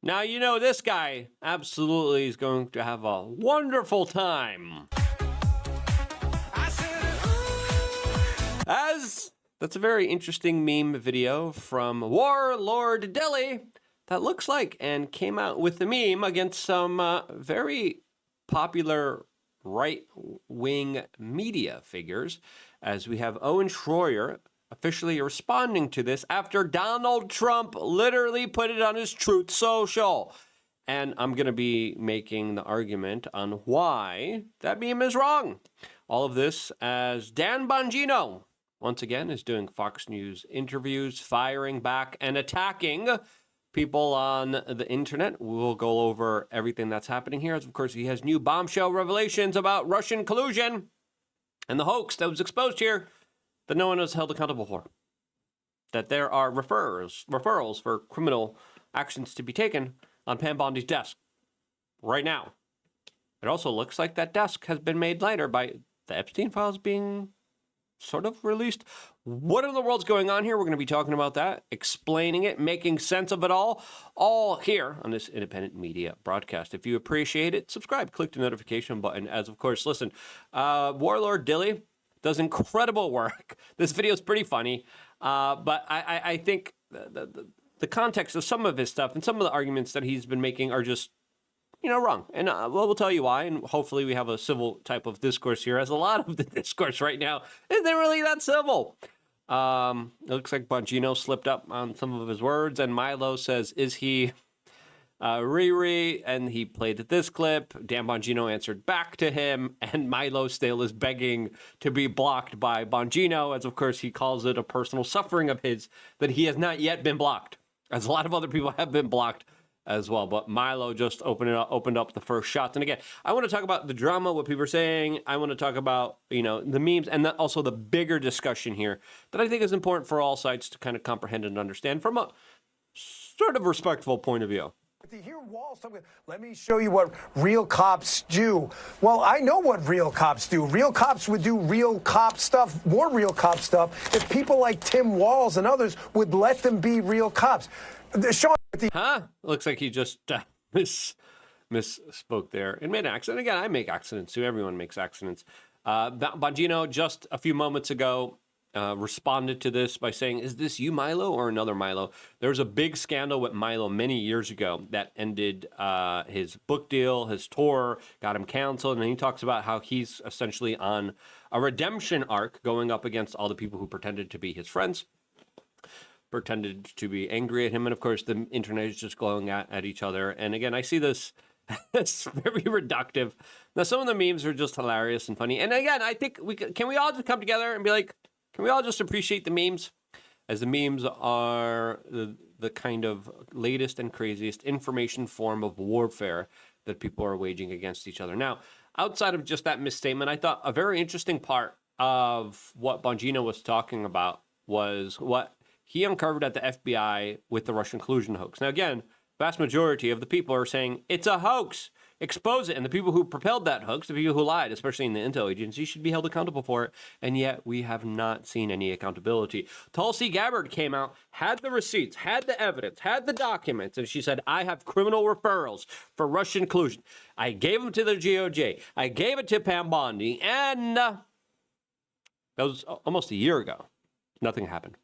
Now, you know, this guy absolutely is going to have a wonderful time. That's a very interesting meme video from Warlord Dilly that looks like and came out with the meme against some very popular right-wing media figures, as we have Owen officially responding to this after Donald Trump literally put it on his Truth Social. And I'm going to be making the argument on why that meme is wrong. All of this as Dan Bongino, once again, is doing Fox News interviews, firing back and attacking people on the internet. We'll go over everything that's happening here. As of course, he has new bombshell revelations about Russian collusion and the hoax that was exposed here that no one was held accountable for. That there are referrals for criminal actions to be taken on Pam Bondi's desk right now. It also looks like that desk has been made lighter by the Epstein files being sort of released. What in the world's going on here? We're going to be talking about that, explaining it, making sense of it all here on this independent media broadcast. If you appreciate it, subscribe, click the notification button. As of course, listen, Warlord Dilly does incredible work. This video is pretty funny, but I think the context of some of his stuff and some of the arguments that he's been making are just, you know, wrong. And we'll tell you why, and hopefully we have a civil type of discourse here, as a lot of the discourse right now isn't really that civil. It looks like Bongino slipped up on some of his words, and Milo says, is he Riri? And he played this clip. Dan Bongino answered back to him, and Milo still is begging to be blocked by Bongino, as of course he calls it a personal suffering of his that he has not yet been blocked, as a lot of other people have been blocked as well. But Milo just opened up the first shots. And again, I want to talk about the drama, what people are saying. I want to talk about, you know, the memes, and also the bigger discussion here that I think is important for all sides to kind of comprehend and understand from a sort of respectful point of view. If you hear Walls talking, let me show you what real cops do. Well, I know what real cops do. Real cops would do real cop stuff, more real cop stuff, if people like Tim Walz and others would let them be real cops. Sean, Looks like he just misspoke there and made an accident. Again, I make accidents too. Everyone makes accidents. Bongino, just a few moments ago, responded to this by saying, is this you, Milo, or another Milo? There was a big scandal with Milo many years ago that ended his book deal, his tour, got him canceled, and he talks about how he's essentially on a redemption arc going up against all the people who pretended to be his friends, pretended to be angry at him, and of course the internet is just going at each other. And again, I see this as very reductive. Now, some of the memes are just hilarious and funny, and again, I think can we all just come together and be like, can we all just appreciate the memes, as the memes are the kind of latest and craziest information form of warfare that people are waging against each other. Now, outside of just that misstatement, I thought a very interesting part of what Bongino was talking about was what he uncovered at the FBI with the Russian collusion hoax. Now, again, vast majority of the people are saying it's a hoax. Expose it. And the people who propelled that hoax, the people who lied, especially in the intel agency, should be held accountable for it. And yet we have not seen any accountability. Tulsi Gabbard came out, had the receipts, had the evidence, had the documents, and she said, I have criminal referrals for Russian collusion. I gave them to the DOJ. I gave it to Pam Bondi, and that was almost a year ago. Nothing happened.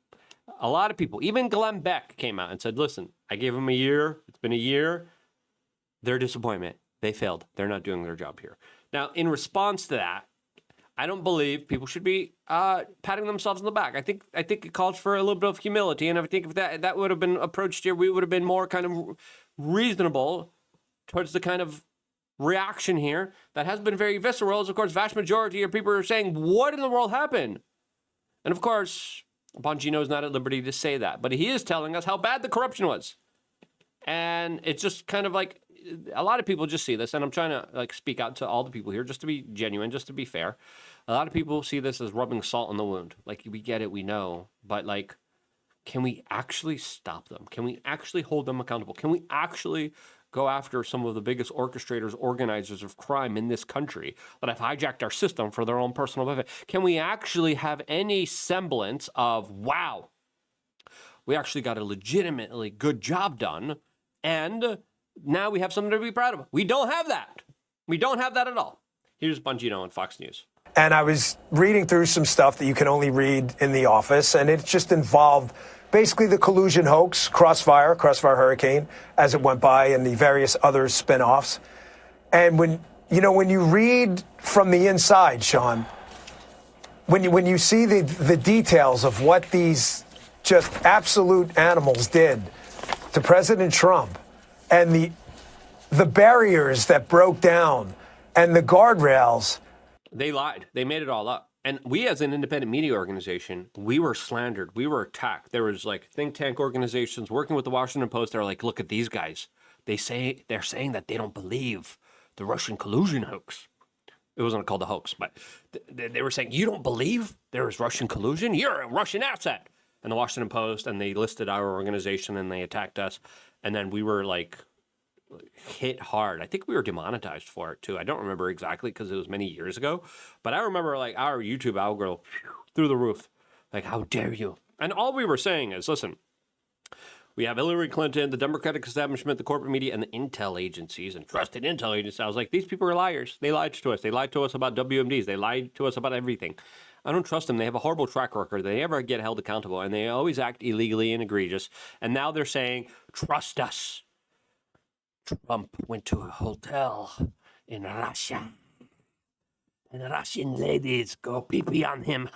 A lot of people, even Glenn Beck, came out and said, listen, I gave them a year. It's been a year. Their disappointment. They failed. They're not doing their job here. Now, in response to that, I don't believe people should be patting themselves on the back. I think it calls for a little bit of humility, and I think if that would have been approached here, we would have been more kind of reasonable towards the kind of reaction here that has been very visceral. As of course, vast majority of people are saying, what in the world happened? And of course, Bongino is not at liberty to say that, but he is telling us how bad the corruption was. And it's just kind of like, a lot of people just see this, and I'm trying to like speak out to all the people here just to be genuine, just to be fair. A lot of people see this as rubbing salt in the wound. Like, we get it, we know, but like, can we actually stop them? Can we actually hold them accountable? Can we actually go after some of the biggest orchestrators, organizers of crime in this country that have hijacked our system for their own personal benefit? Can we actually have any semblance of, wow, we actually got a legitimately good job done, and now we have something to be proud of. We don't have that. We don't have that at all. Here's Bongino on Fox News. And I was reading through some stuff that you can only read in the office, and it just involved basically the collusion hoax, Crossfire Hurricane, as it went by, and the various other spin-offs. And when you read from the inside, Sean, when you see the details of what these just absolute animals did to President Trump, and the barriers that broke down, and the guardrails. They lied. They made it all up. And we, as an independent media organization, we were slandered. We were attacked. There was like think tank organizations working with the Washington Post. They're like, look at these guys. They're saying that they don't believe the Russian collusion hoax. It wasn't called a hoax, but they were saying, you don't believe there is Russian collusion? You're a Russian asset. And the Washington Post, and they listed our organization, and they attacked us. And then we were like hit hard. I think we were demonetized for it too. I don't remember exactly because it was many years ago, but I remember like our YouTube algorithm through the roof. Like, how dare you? And all we were saying is, listen, we have Hillary Clinton, the Democratic establishment, the corporate media, and the intel agencies and trusted intel agencies. I was like, these people are liars. They lied to us. They lied to us about WMDs. They lied to us about everything. I don't trust them. They have a horrible track record. They never get held accountable, and they always act illegally and egregious. And now they're saying, trust us. Trump went to a hotel in Russia, and Russian ladies go pee-pee on him.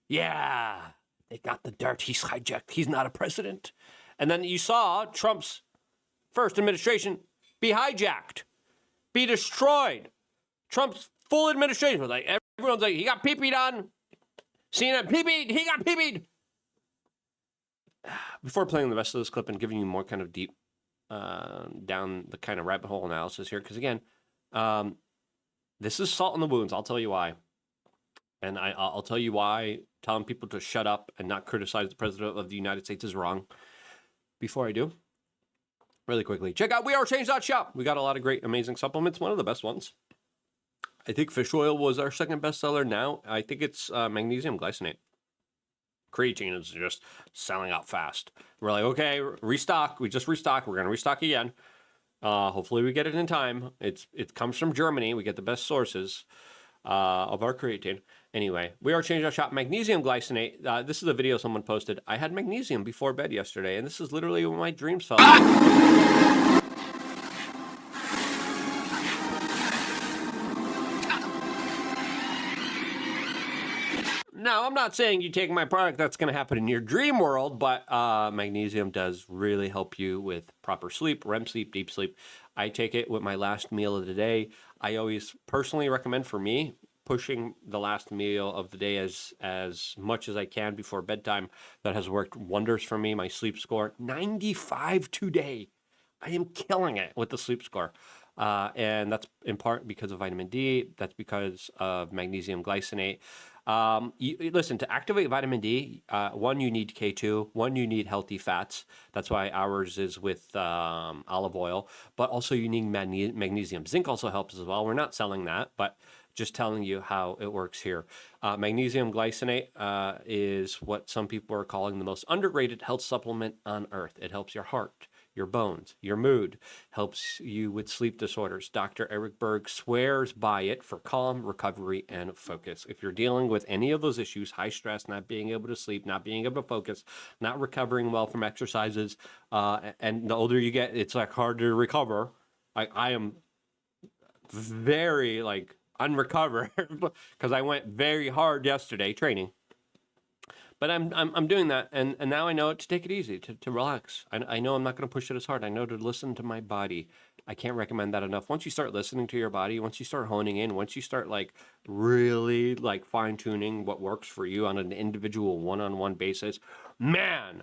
Yeah, they got the dirt. He's hijacked. He's not a president. And then you saw Trump's first administration be hijacked, be destroyed. Trump's full administration was like, everyone's like, he got pee-peed on. CNN, pee-peed. He got pee-peed. Before playing the rest of this clip and giving you more kind of deep down the kind of rabbit hole analysis here, because again, this is salt in the wounds. I'll tell you why. And I'll tell you why telling people to shut up and not criticize the president of the United States is wrong. Before I do, really quickly, check out wearechange.shop. We got a lot of great, amazing supplements. One of the best ones. I think fish oil was our second bestseller. Now I think it's magnesium glycinate. Creatine is just selling out fast. We're like, okay, restock. We just restock. We're going to restock again. Hopefully we get it in time. It comes from Germany. We get the best sources of our creatine. Anyway, we are changing our shop. Magnesium glycinate. This is a video someone posted. I had magnesium before bed yesterday, and this is literally what my dreams felt like. Now, I'm not saying you take my product, that's going to happen in your dream world, but magnesium does really help you with proper sleep, REM sleep, deep sleep. I take it with my last meal of the day. I always personally recommend, for me, pushing the last meal of the day as much as I can before bedtime. That has worked wonders for me. My sleep score, 95 today. I am killing it with the sleep score. And that's in part because of vitamin D. That's because of magnesium glycinate. Listen, to activate vitamin D, one, you need K2, one, you need healthy fats. That's why ours is with olive oil, but also you need magnesium. Zinc also helps as well. We're not selling that, but just telling you how it works here. Magnesium glycinate is what some people are calling the most underrated health supplement on earth. It helps your heart, your bones, your mood, helps you with sleep disorders. Dr. Eric Berg swears by it for calm, recovery, and focus. If you're dealing with any of those issues, high stress, not being able to sleep, not being able to focus, not recovering well from exercises, and the older you get, it's like hard to recover. I am very unrecovered because I went very hard yesterday training. But I'm doing that, and now I know to take it easy, to relax. I know I'm not going to push it as hard. I know to listen to my body. I can't recommend that enough. Once you start listening to your body, once you start honing in, once you start really fine tuning what works for you on an individual one-on-one basis, man,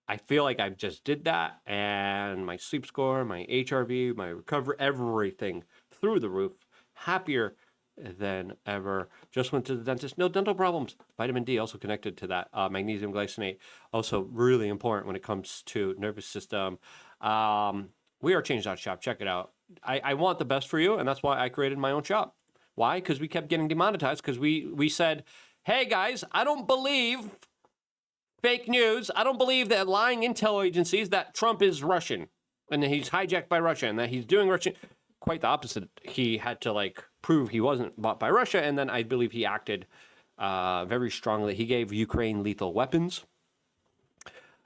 I feel like I just did that, and my sleep score, my HRV, my recovery, everything through the roof, happier than ever. Just went to the dentist. No dental problems. Vitamin D also connected to that. Magnesium glycinate also really important when it comes to nervous system. We are change.shop. Check it out. I want the best for you, and that's why I created my own shop. Why? Because we kept getting demonetized because we said, hey guys, I don't believe fake news. I don't believe that lying intel agencies that Trump is Russian. and then he's hijacked by Russia, and that he's doing Russian. Quite the opposite. He had to like prove he wasn't bought by Russia, and then I believe he acted very strongly. He gave Ukraine lethal weapons,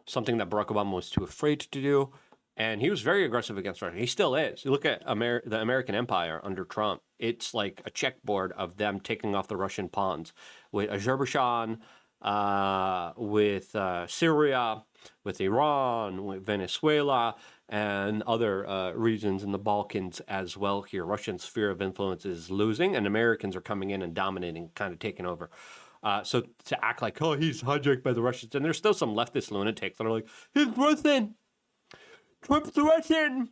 something that Barack Obama was too afraid to do, and he was very aggressive against Russia. He still is. You look at the American empire under Trump, it's like a checkboard of them taking off the Russian pawns with Azerbaijan, with Syria, with Iran, with Venezuela, and other regions in the Balkans as well here. Russian sphere of influence is losing, and Americans are coming in and dominating, kind of taking over. So to act like, oh, he's hijacked by the Russians, and there's still some leftist lunatics that are like, he's Russian. Trump's Russian.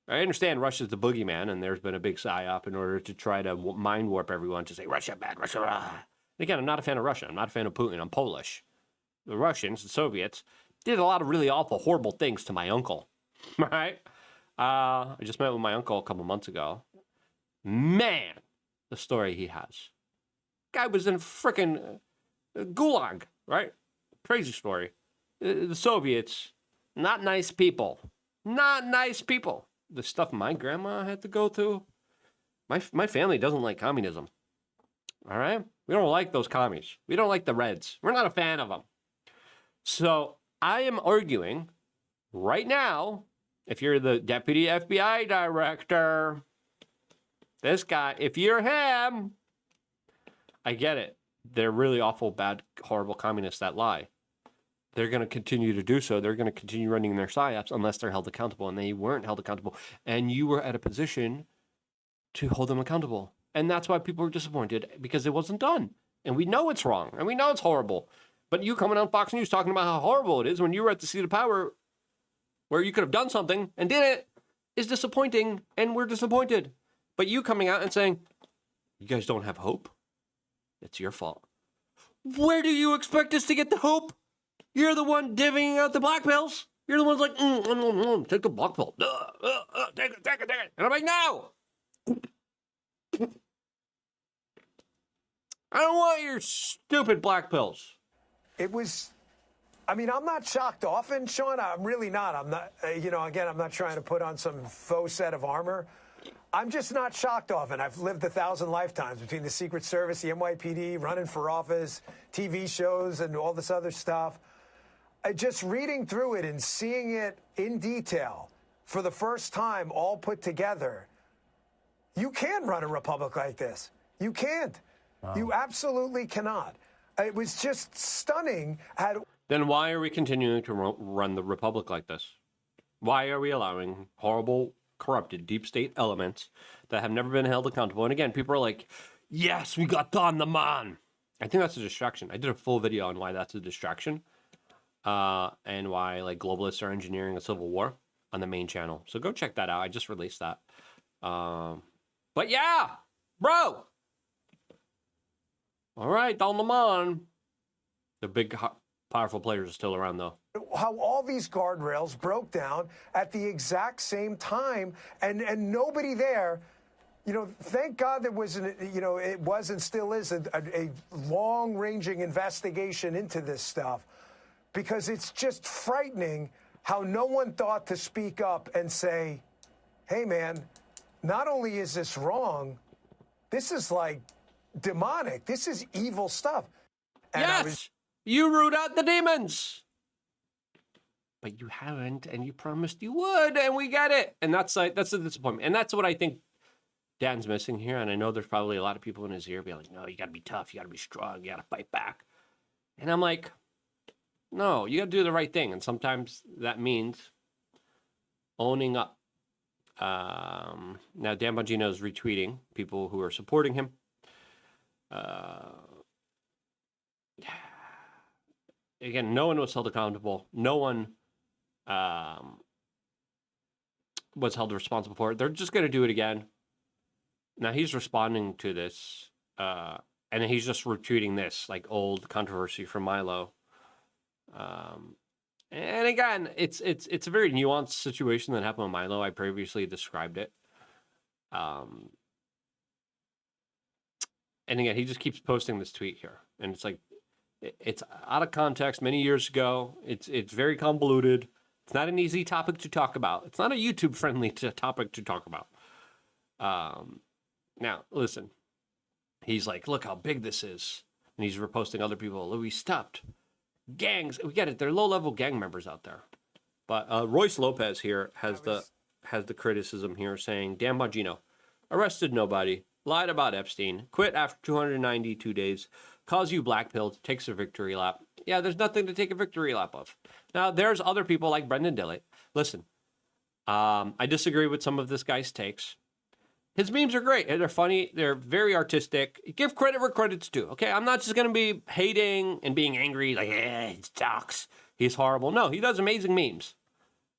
I understand Russia's the boogeyman, and there's been a big psyop in order to try to mind warp everyone to say, Russia bad, Russia rah. And again, I'm not a fan of Russia. I'm not a fan of Putin. I'm Polish. The Russians, the Soviets, did a lot of really awful, horrible things to my uncle. Right? I just met with my uncle a couple months ago. Man, the story he has. Guy was in frickin' gulag, right? Crazy story. The Soviets, not nice people. Not nice people. The stuff my grandma had to go through. My family doesn't like communism. All right? We don't like those commies. We don't like the Reds. We're not a fan of them. So I am arguing right now, if you're the deputy FBI director, this guy, if you're him, I get it. They're really awful, bad, horrible communists that lie. They're going to continue to do so. They're going to continue running their psyops unless they're held accountable. And they weren't held accountable. And you were at a position to hold them accountable. And that's why people were disappointed, because it wasn't done. And we know it's wrong. And we know it's horrible. But you coming on Fox News talking about how horrible it is when you were at the seat of power where you could have done something and did it is disappointing. And we're disappointed. But you coming out and saying, you guys don't have hope? It's your fault. Where do you expect us to get the hope? You're the one divvying out the black pills. You're the ones like, take the black pill. Take it. And I'm like, no. I don't want your stupid black pills. It was, I mean, I'm not shocked often, Sean. I'm really not. I'm not, again, I'm not trying to put on some faux set of armor. I'm just not shocked often. I've lived 1,000 lifetimes between the Secret Service, the NYPD, running for office, TV shows, and all this other stuff. Just reading through it and seeing it in detail for the first time all put together, you can't run a republic like this. You can't. Wow. You absolutely cannot. It was just stunning. Then why are we continuing to run the republic like this? Why are we allowing horrible, corrupted deep state elements that have never been held accountable? And again, people are like, yes, we got Don the man. I think that's a distraction. I did a full video on why that's a distraction. And why like globalists are engineering a civil war on the main channel. So go check that out. I just released that. But yeah, bro. All right, Don Lemon. The big, powerful players are still around, though. How all these guardrails broke down at the exact same time, and nobody there. Thank God there was it was and still is a long-ranging investigation into this stuff, because it's just frightening how no one thought to speak up and say, hey, man, not only is this wrong, this is like demonic. This is evil stuff. And yes, you root out the demons. But you haven't, and you promised you would, and we get it. And that's a disappointment. And that's what I think Dan's missing here. And I know there's probably a lot of people in his ear being like, no, you got to be tough. You got to be strong. You got to fight back. And I'm like, no, you got to do the right thing. And sometimes that means owning up. Now, Dan Bongino is retweeting people who are supporting him. Again, no one was held accountable. No one was held responsible for it. They're just going to do it again. Now, he's responding to this, and he's just retweeting this, like old controversy from Milo. And again, it's a very nuanced situation that happened with Milo. I previously described it. And again, he just keeps posting this tweet here, and it's like, it's out of context. Many years ago, it's very convoluted. It's not an easy topic to talk about. It's not a YouTube-friendly topic to talk about. Now, listen. He's like, look how big this is. And he's reposting other people. We stopped. Gangs. We get it. They're low-level gang members out there. But Royce Lopez here has the criticism here saying, Dan Bongino arrested nobody, lied about Epstein, quit after 292 days, calls you blackpilled, takes a victory lap. Yeah, there's nothing to take a victory lap of. Now, there's other people like Brendan Dilly. Listen, I disagree with some of this guy's takes. His memes are great. They're funny. They're very artistic. Give credit where credit's due. Okay, I'm not just going to be hating and being angry like, he sucks. He's horrible. No, he does amazing memes.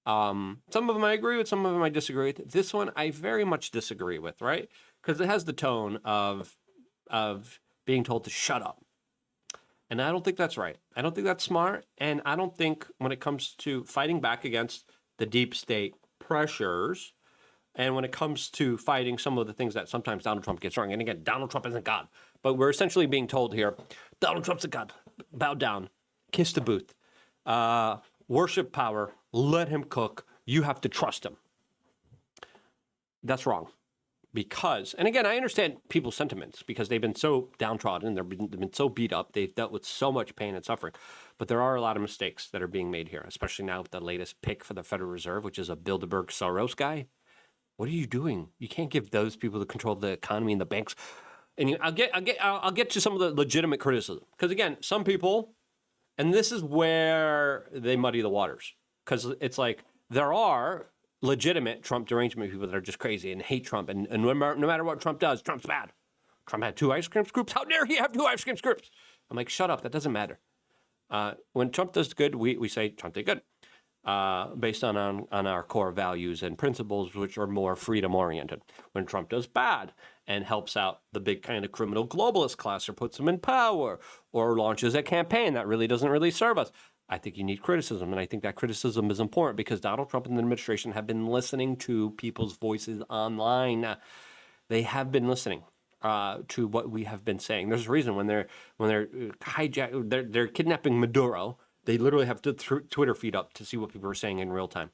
Some of them I agree with, some of them I disagree with. This one I very much disagree with, right? Because it has the tone of being told to shut up. And I don't think that's right. I don't think that's smart. And I don't think when it comes to fighting back against the deep state pressures, and when it comes to fighting some of the things that sometimes Donald Trump gets wrong, and again, Donald Trump isn't God, but we're essentially being told here, Donald Trump's a God. Bow down. Kiss the booth. Worship power. Let him cook. You have to trust him. That's wrong. Because, and again, I understand people's sentiments because they've been so downtrodden, they've been so beat up, they've dealt with so much pain and suffering. But there are a lot of mistakes that are being made here, especially now with the latest pick for the Federal Reserve, which is a Bilderberg Soros guy. What are you doing? You can't give those people the control of the economy and the banks. And I'll get to some of the legitimate criticism because again, some people, and this is where they muddy the waters because it's like there are legitimate Trump derangement people that are just crazy and hate Trump and no matter what Trump does, Trump's bad. Trump had 2 ice cream scoops. How dare he have 2 ice cream scoops? I'm like, shut up. That doesn't matter. When Trump does good, we say Trump did good. Based on our core values and principles, which are more freedom-oriented. When Trump does bad and helps out the big kind of criminal globalist class or puts them in power or launches a campaign that really doesn't really serve us, I think you need criticism. And I think that criticism is important because Donald Trump and the administration have been listening to people's voices online. They have been listening to what we have been saying. There's a reason when they're kidnapping Maduro, they literally have the Twitter feed up to see what people are saying in real time.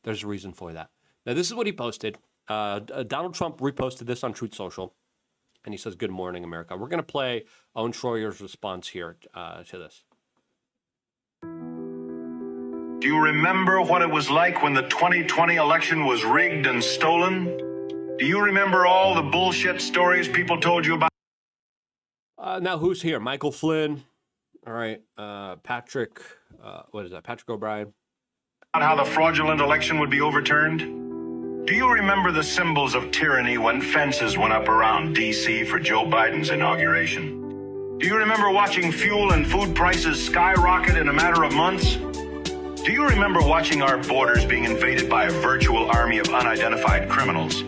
There's a reason for that. Now, this is what he posted. Donald Trump reposted this on Truth Social, and he says, "Good morning, America." We're going to play Owen Schroyer's response here to this. Do you remember what it was like when the 2020 election was rigged and stolen? Do you remember all the bullshit stories people told you about? Now, who's here? Michael Flynn. All right, Patrick, what is that? Patrick O'Brien. How the fraudulent election would be overturned? Do you remember the symbols of tyranny when fences went up around D.C. for Joe Biden's inauguration? Do you remember watching fuel and food prices skyrocket in a matter of months? Do you remember watching our borders being invaded by a virtual army of unidentified criminals?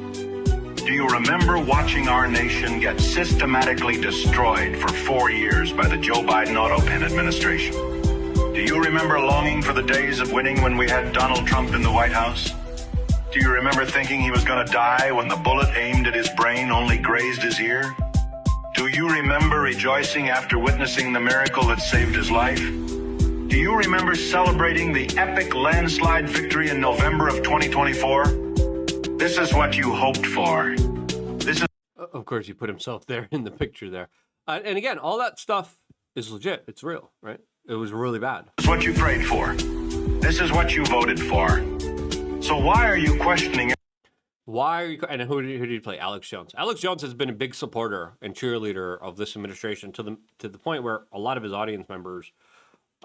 Do you remember watching our nation get systematically destroyed for 4 years by the Joe Biden autopin administration? Do you remember longing for the days of winning when we had Donald Trump in the White House? Do you remember thinking he was going to die when the bullet aimed at his brain only grazed his ear? Do you remember rejoicing after witnessing the miracle that saved his life? Do you remember celebrating the epic landslide victory in November of 2024? This is what you hoped for. This is... Of course, he put himself there in the picture there. And again, all that stuff is legit. It's real, right? It was really bad. This is what you prayed for. This is what you voted for. So why are you questioning it? Why are you... And who did you play? Alex Jones. Alex Jones has been a big supporter and cheerleader of this administration to the point where a lot of his audience members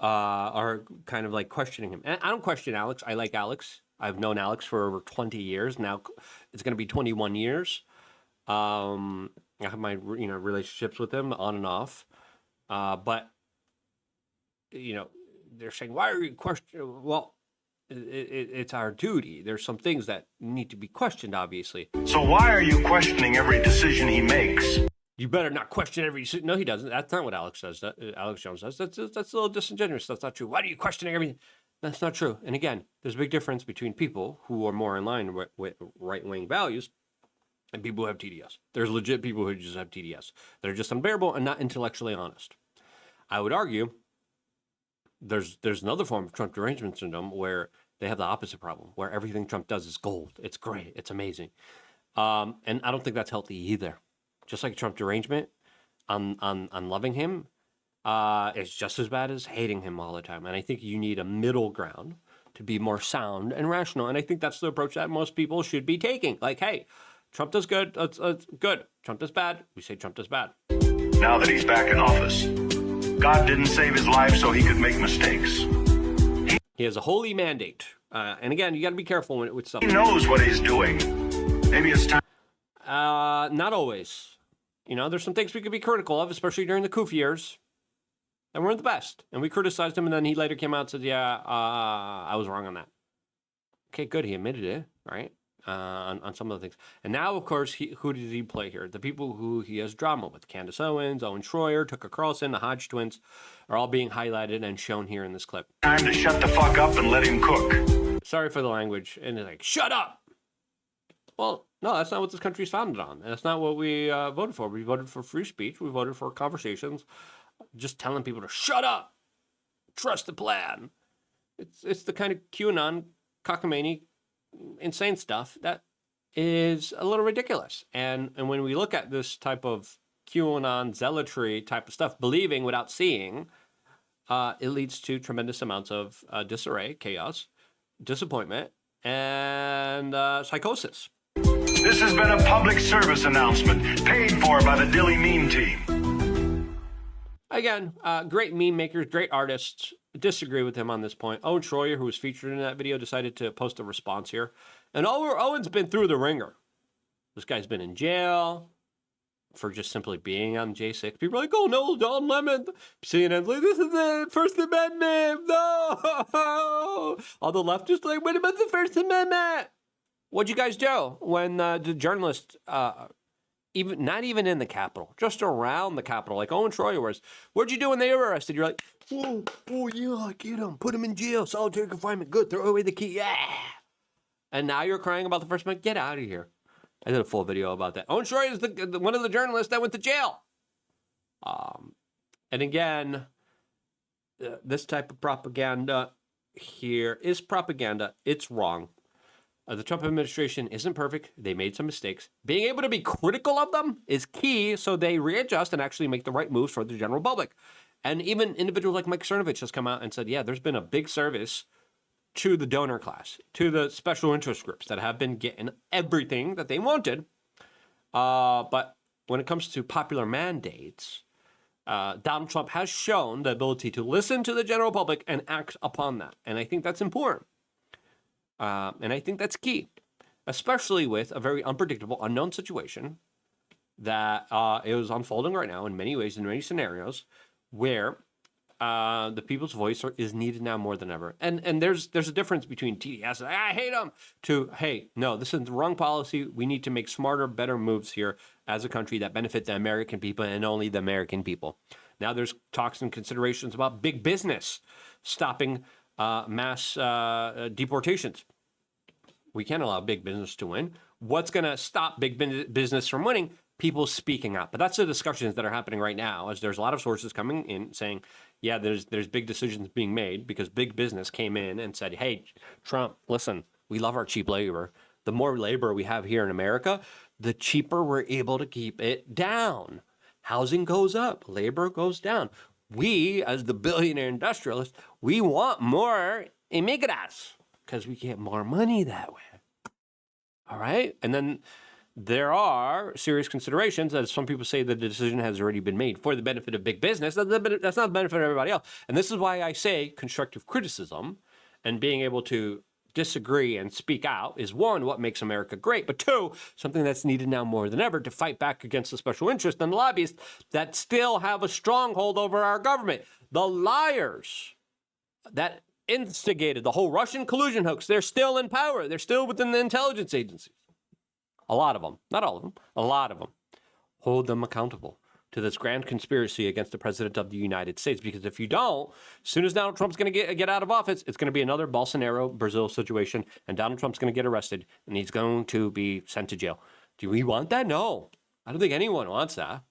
are kind of like questioning him. And I don't question Alex. I like Alex. I've known Alex for over 20 years. Now it's going to be 21 years. I have my relationships with him on and off. But, they're saying, why are you questioning? Well, it's our duty. There's some things that need to be questioned, obviously. So why are you questioning every decision he makes? You better not question every... No, he doesn't. That's not what Alex says. Alex Jones says. That's a little disingenuous. That's not true. Why are you questioning everything? That's not true. And again, there's a big difference between people who are more in line with right-wing values and people who have TDS. There's legit people who just have TDS. They're just unbearable and not intellectually honest. I would argue there's another form of Trump derangement syndrome where They have the opposite problem, where everything Trump does is gold. It's great. It's amazing. And I don't think that's healthy either. Just like Trump derangement on loving him, is just as bad as hating him all the time. And I think you need a middle ground to be more sound and rational. And I think that's the approach that most people should be taking. Like, hey, Trump does good, it's good. Trump does bad, we say Trump does bad. Now that he's back in office, God didn't save his life so he could make mistakes. He has a holy mandate. And again, you got to be careful with stuff. He knows what he's doing. Maybe it's time. Not always. You know, there's some things we could be critical of, especially during the Koof years. And weren't the best. And we criticized him, and then he later came out and said, yeah, I was wrong on that. Okay, good. He admitted it, right? On some of the things. And now, of course, who did he play here? The people who he has drama with. Candace Owens, Owen Schroyer, Tucker Carlson, the Hodge twins are all being highlighted and shown here in this clip. Time to shut the fuck up and let him cook. Sorry for the language. And they're like, shut up! Well, no, that's not what this country is founded on. And that's not what we voted for. We voted for free speech. We voted for conversations. Just telling people to shut up, trust the plan. It's the kind of QAnon, cockamamie, insane stuff that is a little ridiculous. And when we look at this type of QAnon zealotry type of stuff, believing without seeing, it leads to tremendous amounts of disarray, chaos, disappointment, and psychosis. This has been a public service announcement paid for by the Dilly meme team. Again, great meme makers, great artists. Disagree with him on this point. Owen Schroyer, who was featured in that video, decided to post a response here. And Owen's been through the ringer. This guy's been in jail for just simply being on J6. People are like, oh no, Don Lemon. CNN's like, this is the First Amendment. No. All the leftists like, what about the First Amendment? What'd you guys do when the journalist... not even in the Capitol, just around the Capitol, like Owen Schroyer was. What'd you do when they were arrested? You're like, oh yeah, get him, put him in jail, solitary confinement, good, throw away the key, yeah. And now you're crying about the First Amendment? Get out of here. I did a full video about that. Owen Schroyer is one of the journalists that went to jail. And again, this type of propaganda here is propaganda. It's wrong. The Trump administration isn't perfect. They made some mistakes. Being able to be critical of them is key, so they readjust and actually make the right moves for the general public. And even individuals like Mike Cernovich has come out and said, yeah, there's been a big service to the donor class, to the special interest groups that have been getting everything that they wanted. But when it comes to popular mandates, Donald Trump has shown the ability to listen to the general public and act upon that. And I think that's important. And I think that's key, especially with a very unpredictable, unknown situation that is unfolding right now in many ways, in many scenarios, where the people's voice is needed now more than ever. And there's a difference between TDS, I hate them, to, hey, no, this is the wrong policy. We need to make smarter, better moves here as a country that benefit the American people and only the American people. Now there's talks and considerations about big business stopping mass deportations. We can't allow big business to win. What's going to stop big business from winning? People speaking up. But that's the discussions that are happening right now, as there's a lot of sources coming in saying, yeah, there's big decisions being made because big business came in and said, hey, Trump, listen, we love our cheap labor. The more labor we have here in America, the cheaper we're able to keep it down. Housing goes up, labor goes down. We, as the billionaire industrialists, we want more immigrants because we get more money that way. All right? And then there are serious considerations, as some people say that the decision has already been made for the benefit of big business. That's not the benefit of everybody else. And this is why I say constructive criticism and being able to disagree and speak out is, one, what makes America great, but two, something that's needed now more than ever to fight back against the special interests and the lobbyists that still have a stronghold over our government. The liars that instigated the whole Russian collusion hoax, they're still in power. They're still within the intelligence agencies. A lot of them, not all of them, a lot of them. Hold them accountable to this grand conspiracy against the president of the United States. Because if you don't, as soon as Donald Trump's going to get out of office, it's going to be another Bolsonaro, Brazil situation, and Donald Trump's going to get arrested, and he's going to be sent to jail. Do we want that? No. I don't think anyone wants that.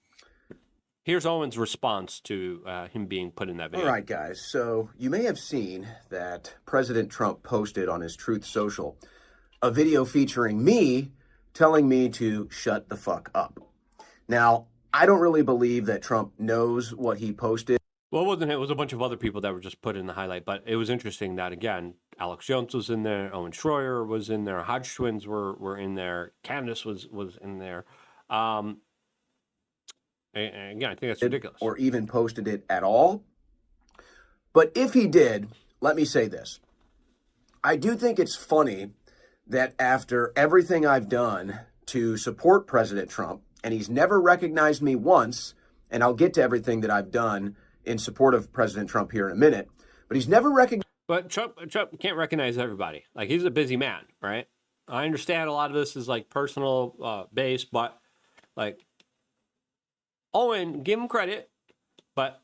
Here's Owen's response to him being put in that video. All right, guys. So you may have seen that President Trump posted on his Truth Social a video featuring me telling me to shut the fuck up. Now, I don't really believe that Trump knows what he posted. Well, it wasn't. It was a bunch of other people that were just put in the highlight. But it was interesting that, again, Alex Jones was in there, Owen Schroyer was in there, Hodge twins were in there, Candace was in there. And again, I think that's ridiculous. Or even posted it at all. But if he did, let me say this. I do think it's funny that after everything I've done to support President Trump, and he's never recognized me once, and I'll get to everything that I've done in support of President Trump here in a minute, but he's never recognized. But Trump can't recognize everybody. Like, he's a busy man, right? I understand a lot of this is like personal base, but like Owen, give him credit, but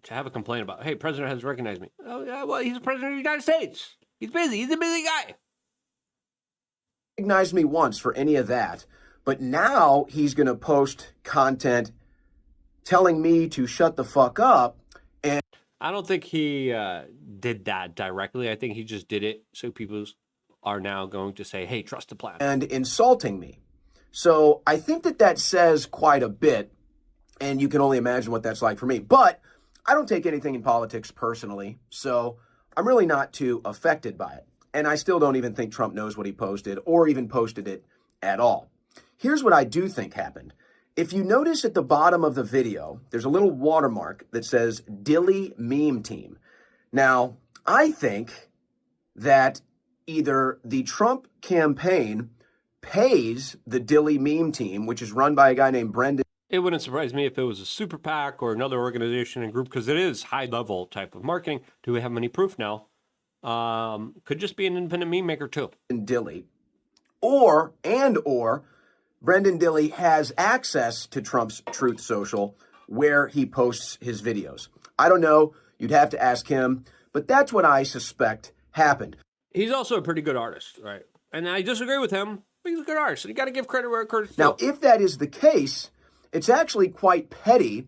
to have a complaint about, hey, president hasn't recognized me. Oh yeah, well, he's the president of the United States. He's busy. He's a busy guy. Recognized me once for any of that, but now he's going to post content telling me to shut the fuck up. And I don't think he did that directly. I think he just did it so people are now going to say, hey, trust the plan. And insulting me. So I think that says quite a bit, and you can only imagine what that's like for me. But I don't take anything in politics personally, so I'm really not too affected by it. And I still don't even think Trump knows what he posted or even posted it at all. Here's what I do think happened. If you notice at the bottom of the video, there's a little watermark that says Dilly Meme Team. Now, I think that either the Trump campaign pays the Dilly Meme Team, which is run by a guy named Brendan. It wouldn't surprise me if it was a super PAC or another organization and group, because it is high-level type of marketing. Do we have any proof now? Could just be an independent meme maker too. Dilly, or Brendan Dilly has access to Trump's Truth Social where he posts his videos. I don't know. You'd have to ask him, but that's what I suspect happened. He's also a pretty good artist, right? And I disagree with him, but he's a good artist. And you got to give credit where credit's due. Now, if that is the case, it's actually quite petty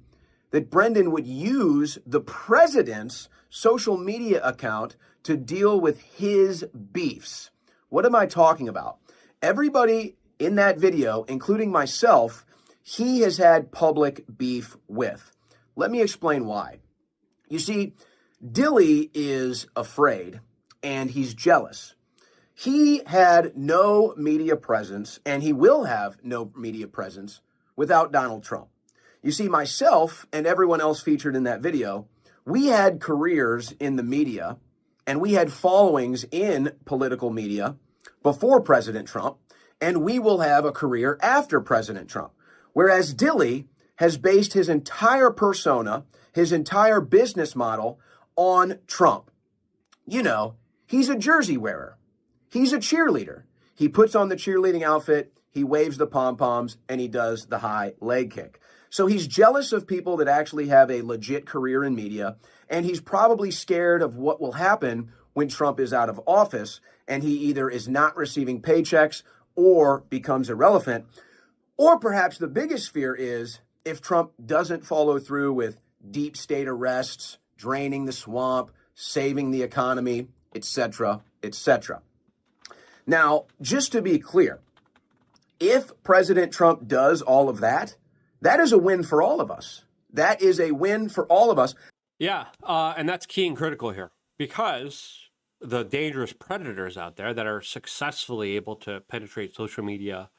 that Brendan would use the president's social media account to deal with his beefs. What am I talking about? Everybody in that video, including myself, he has had public beef with. Let me explain why. You see, Dilly is afraid and he's jealous. He had no media presence, and he will have no media presence without Donald Trump. You see, myself and everyone else featured in that video, we had careers in the media, and we had followings in political media before President Trump, and we will have a career after President Trump. Whereas Dilly has based his entire persona, his entire business model on Trump. You know, he's a jersey wearer. He's a cheerleader. He puts on the cheerleading outfit, he waves the pom-poms, and he does the high leg kick. So he's jealous of people that actually have a legit career in media, and he's probably scared of what will happen when Trump is out of office and he either is not receiving paychecks or becomes irrelevant. Or perhaps the biggest fear is if Trump doesn't follow through with deep state arrests, draining the swamp, saving the economy, etc., etc. Now, just to be clear, if President Trump does all of that, that is a win for all of us. That is a win for all of us. Yeah, and that's key and critical here, because the dangerous predators out there that are successfully able to penetrate social media,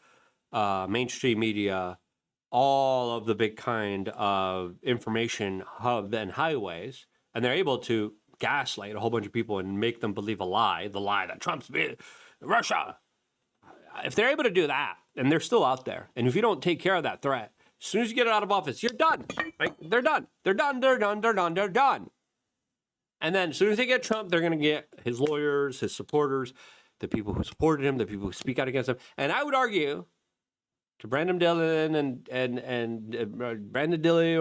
mainstream media, all of the big kind of information hub and highways, and they're able to gaslight a whole bunch of people and make them believe the lie that Trump's Russia. If they're able to do that, and they're still out there, and if you don't take care of that threat, as soon as you get it out of office, you're done. Like, they're done. They're done. They're done. They're done. They're done. And then as soon as they get Trump, they're going to get his lawyers, his supporters, the people who supported him, the people who speak out against him. And I would argue to Brandon Dillon and Brandon Dilly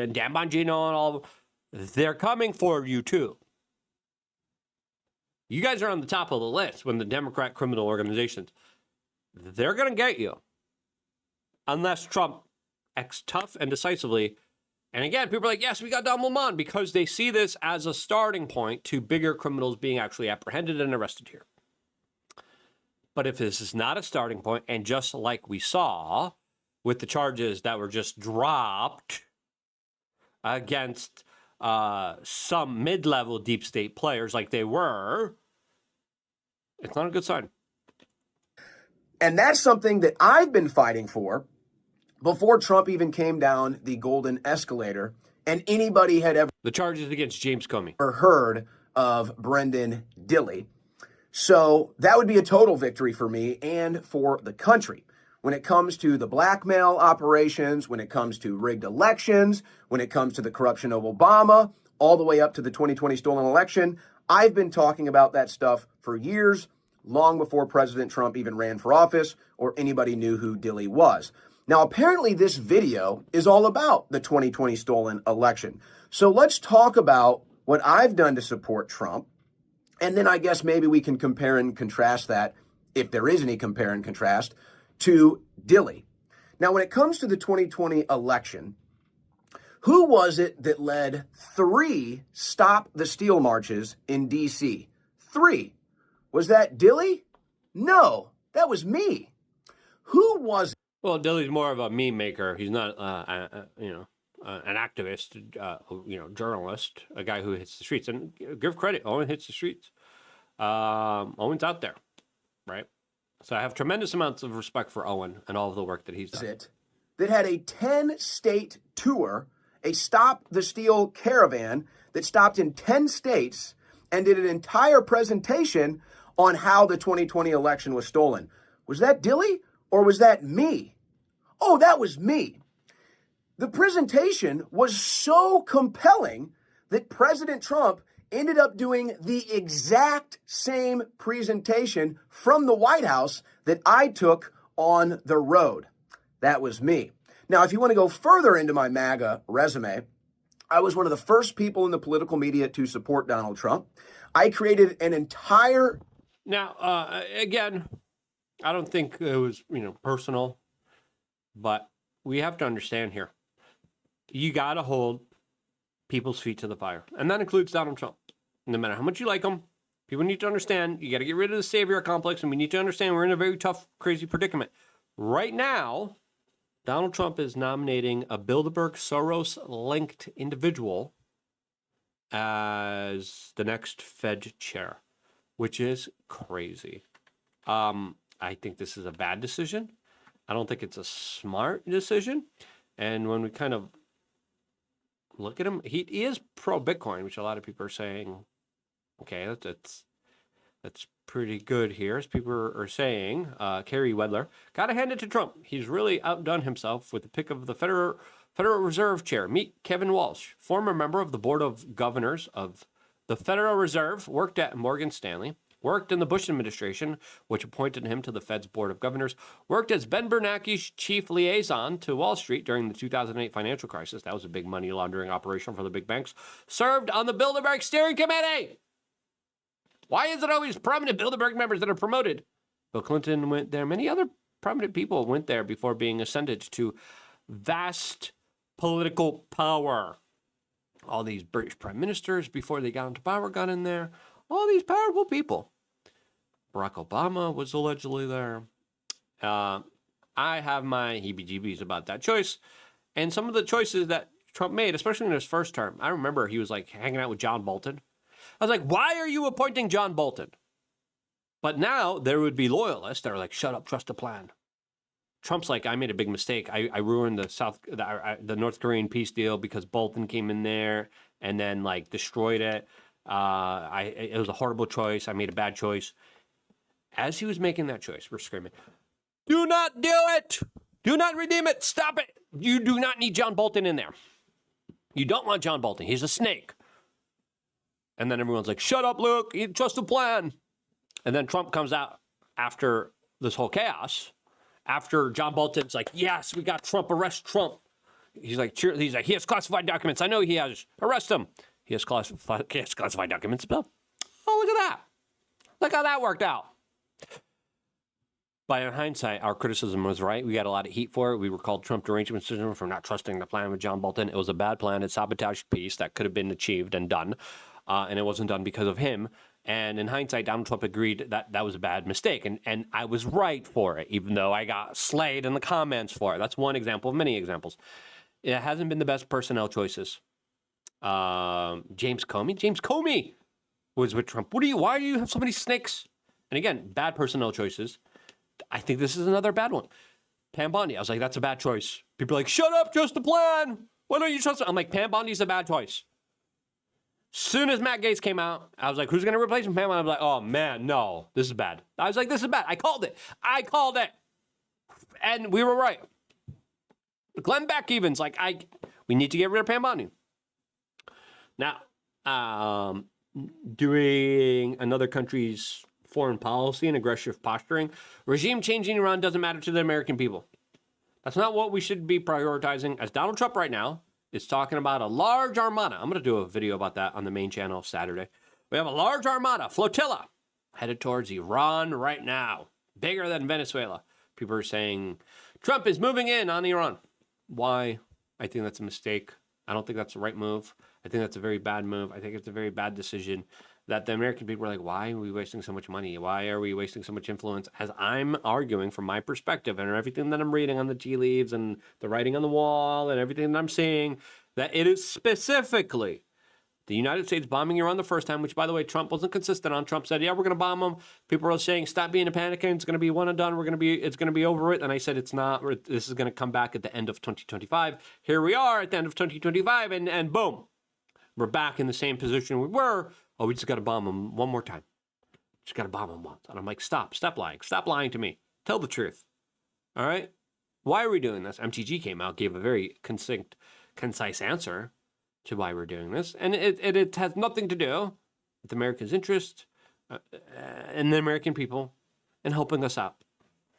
and Dan Bongino and all of them, they're coming for you too. You guys are on the top of the list when the Democrat criminal organizations. They're going to get you unless Trump acts tough and decisively And again, people are like, yes, we got Don Lemon, because they see this as a starting point to bigger criminals being actually apprehended and arrested here. But if this is not a starting point, and just like we saw with the charges that were just dropped against some mid-level deep state players like they were, it's not a good sign. And that's something that I've been fighting for before Trump even came down the golden escalator and anybody had ever The charges against James Comey. heard of Brendan Dilly. So that would be a total victory for me and for the country. When it comes to the blackmail operations, when it comes to rigged elections, when it comes to the corruption of Obama, all the way up to the 2020 stolen election, I've been talking about that stuff for years, long before President Trump even ran for office or anybody knew who Dilly was. Now, apparently this video is all about the 2020 stolen election. So let's talk about what I've done to support Trump. And then I guess maybe we can compare and contrast that, if there is any compare and contrast, to Dilly. Now, when it comes to the 2020 election, who was it that led 3 Stop the Steal marches in D.C.? 3. Was that Dilly? No, that was me. Who was it? Well, Dilly's more of a meme maker. He's not, an activist, journalist, a guy who hits the streets. And give credit, Owen hits the streets. Owen's out there, right? So I have tremendous amounts of respect for Owen and all of the work that he's done. That had a 10-state tour, a Stop the Steal caravan that stopped in 10 states and did an entire presentation on how the 2020 election was stolen. Was that Dilly or was that me? Oh, that was me. The presentation was so compelling that President Trump ended up doing the exact same presentation from the White House that I took on the road. That was me. Now, if you want to go further into my MAGA resume, I was one of the first people in the political media to support Donald Trump. I created an entire... Now, again, I don't think it was, personal, but we have to understand here. You got to hold people's feet to the fire. And that includes Donald Trump. No matter how much you like him, people need to understand you got to get rid of the savior complex, and we need to understand we're in a very tough, crazy predicament. Right now, Donald Trump is nominating a Bilderberg Soros-linked individual as the next Fed chair, which is crazy. I think this is a bad decision. I don't think it's a smart decision. And when we kind of look at him, he is pro-Bitcoin, which a lot of people are saying, okay, that's pretty good here, as people are saying. Kerry Wedler, got to hand it to Trump. He's really outdone himself with the pick of the Federal Reserve Chair. Meet Kevin Walsh, former member of the Board of Governors of the Federal Reserve, worked at Morgan Stanley, worked in the Bush administration, which appointed him to the Fed's Board of Governors, worked as Ben Bernanke's chief liaison to Wall Street during the 2008 financial crisis. That was a big money laundering operation for the big banks. Served on the Bilderberg Steering Committee. Why is it always prominent Bilderberg members that are promoted? Bill Clinton went there. Many other prominent people went there before being ascended to vast political power. All these British prime ministers, before they got into power, got in there. All these powerful people. Barack Obama was allegedly there. I have my heebie-jeebies about that choice. And some of the choices that Trump made, especially in his first term. I remember he was like hanging out with John Bolton. I was like, why are you appointing John Bolton? But now there would be loyalists that are like, shut up, trust the plan. Trump's like, I made a big mistake. I ruined the North Korean peace deal because Bolton came in there and then like destroyed it. It was a horrible choice. I made a bad choice. As he was making that choice, we're screaming, do not do it. Do not redeem it. Stop it. You do not need John Bolton in there. You don't want John Bolton. He's a snake. And then everyone's like, shut up, Luke. You trust the plan. And then Trump comes out after this whole chaos. After John Bolton's like, yes, we got Trump. Arrest Trump. He's like, he has classified documents. I know he has. Arrest him. He has classified documents, Bill. Oh, look at that. Look how that worked out. But in hindsight, our criticism was right. We got a lot of heat for it. We were called Trump derangement syndrome for not trusting the plan with John Bolton. It was a bad plan. It sabotaged peace that could have been achieved and done. And it wasn't done because of him. And in hindsight, Donald Trump agreed that that was a bad mistake. And I was right for it, even though I got slayed in the comments for it. That's one example of many examples. It hasn't been the best personnel choices. James Comey was with Trump. Why do you have so many snakes? And again, bad personnel choices. I think this is another bad one. Pam Bondi. I was like, that's a bad choice. People are like, shut up, just the plan. Why don't you trust it? I'm like, Pam Bondi's a bad choice. Soon as Matt Gaetz came out, I was like, who's going to replace him? Pam Bondi. I was like, oh man, no, this is bad. I was like, this is bad. I called it. And we were right. Glenn Beck even's like, we need to get rid of Pam Bondi. Now, doing another country's foreign policy and aggressive posturing, regime changing Iran doesn't matter to the American people. That's not what we should be prioritizing. As Donald Trump right now is talking about a large armada. I'm going to do a video about that on the main channel Saturday. We have a large armada, flotilla, headed towards Iran right now. Bigger than Venezuela. People are saying Trump is moving in on Iran. Why? I think that's a mistake. I don't think that's the right move. I think that's a very bad move. I think it's a very bad decision that the American people are like, why are we wasting so much money? Why are we wasting so much influence? As I'm arguing from my perspective and everything that I'm reading on the tea leaves and the writing on the wall and everything that I'm seeing, that it is specifically the United States bombing Iran the first time, which, by the way, Trump wasn't consistent on. Trump said, yeah, we're going to bomb them. People are saying, stop being a panicking. It's going to be one and done. It's going to be over it. And I said, it's not. This is going to come back at the end of 2025. Here we are at the end of 2025, and boom, we're back in the same position we were. Oh, we just got to bomb them one more time. Just got to bomb them once. And I'm like, stop lying. Stop lying to me. Tell the truth. All right? Why are we doing this? MTG came out, gave a very concise answer to why we're doing this. And it has nothing to do with America's interest and the American people and helping us out.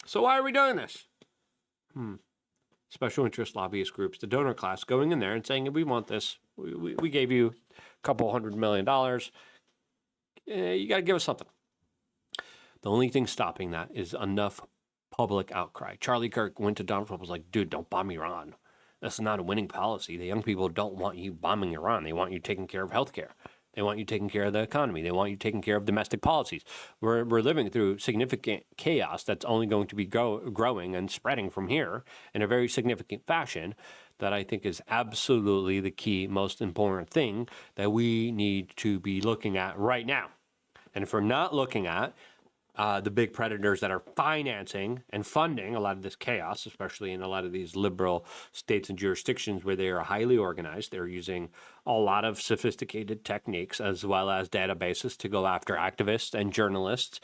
So why are we doing this? Special interest lobbyist groups, the donor class, going in there and saying, we want this. We gave you a couple $100 million. You got to give us something. The only thing stopping that is enough public outcry. Charlie Kirk went to Donald Trump and was like, dude, don't bomb Iran. That's not a winning policy. The young people don't want you bombing Iran. They want you taking care of healthcare. They want you taking care of the economy. They want you taking care of domestic policies. We're living through significant chaos that's only going to be growing and spreading from here in a very significant fashion that I think is absolutely the key, most important thing that we need to be looking at right now. And if we're not looking at the big predators that are financing and funding a lot of this chaos, especially in a lot of these liberal states and jurisdictions where they are highly organized. They're using a lot of sophisticated techniques as well as databases to go after activists and journalists.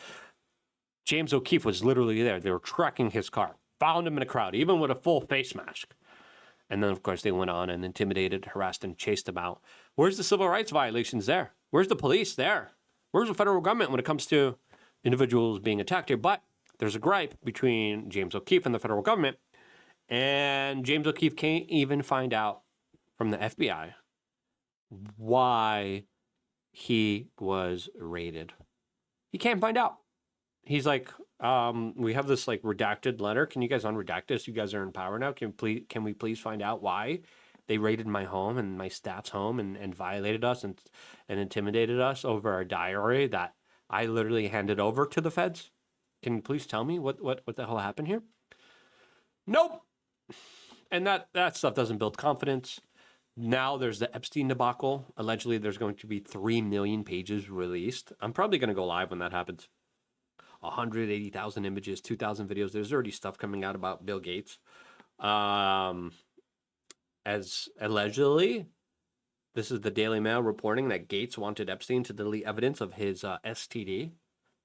James O'Keefe was literally there. They were tracking his car, found him in a crowd, even with a full face mask. And then, of course, they went on and intimidated, harassed, and chased him out. Where's the civil rights violations there? Where's the police there? Where's the federal government when it comes to individuals being attacked here? But there's a gripe between James O'Keefe and the federal government, and James O'Keefe can't even find out from the FBI why he was raided. He can't find out. He's like, we have this like redacted letter. Can you guys unredact this? You guys are in power now. Can we please find out why they raided my home and my staff's home and violated us and intimidated us over a diary that I literally handed over to the feds? Can you please tell me what the hell happened here? Nope. And that stuff doesn't build confidence. Now there's the Epstein debacle. Allegedly, there's going to be 3 million pages released. I'm probably going to go live when that happens. 180,000 images, 2,000 videos. There's already stuff coming out about Bill Gates. As allegedly, this is the Daily Mail reporting that Gates wanted Epstein to delete evidence of his STD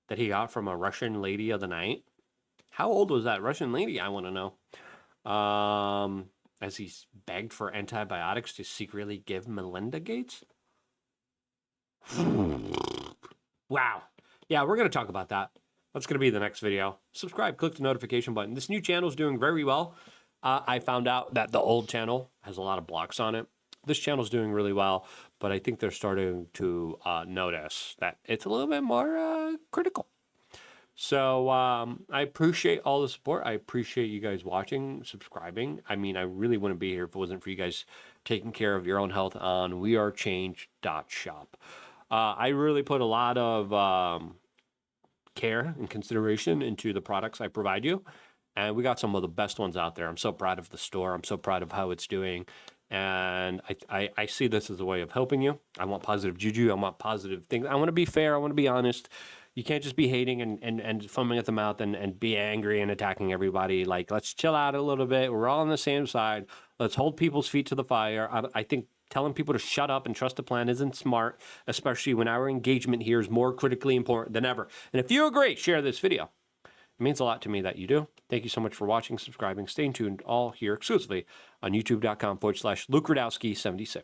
that he got from a Russian lady of the night. How old was that Russian lady? I want to know. As he begged for antibiotics to secretly give Melinda Gates. Wow. Yeah, we're going to talk about that. That's going to be the next video. Subscribe, click the notification button. This new channel is doing very well. I found out that the old channel has a lot of blocks on it. This channel is doing really well, but I think they're starting to notice that it's a little bit more critical. So I appreciate all the support. I appreciate you guys watching, subscribing. I mean, I really wouldn't be here if it wasn't for you guys taking care of your own health on wearechange.shop. I really put a lot of care and consideration into the products I provide you. And we got some of the best ones out there. I'm so proud of the store. I'm so proud of how it's doing. And I see this as a way of helping you. I want positive juju. I want positive things. I want to be fair. I want to be honest. You can't just be hating and foaming at the mouth and be angry and attacking everybody. Like, let's chill out a little bit. We're all on the same side. Let's hold people's feet to the fire. I think telling people to shut up and trust the plan isn't smart, especially when our engagement here is more critically important than ever. And if you agree, share this video. It means a lot to me that you do. Thank you so much for watching, subscribing, staying tuned, all here exclusively on youtube.com/LukeRadowski76.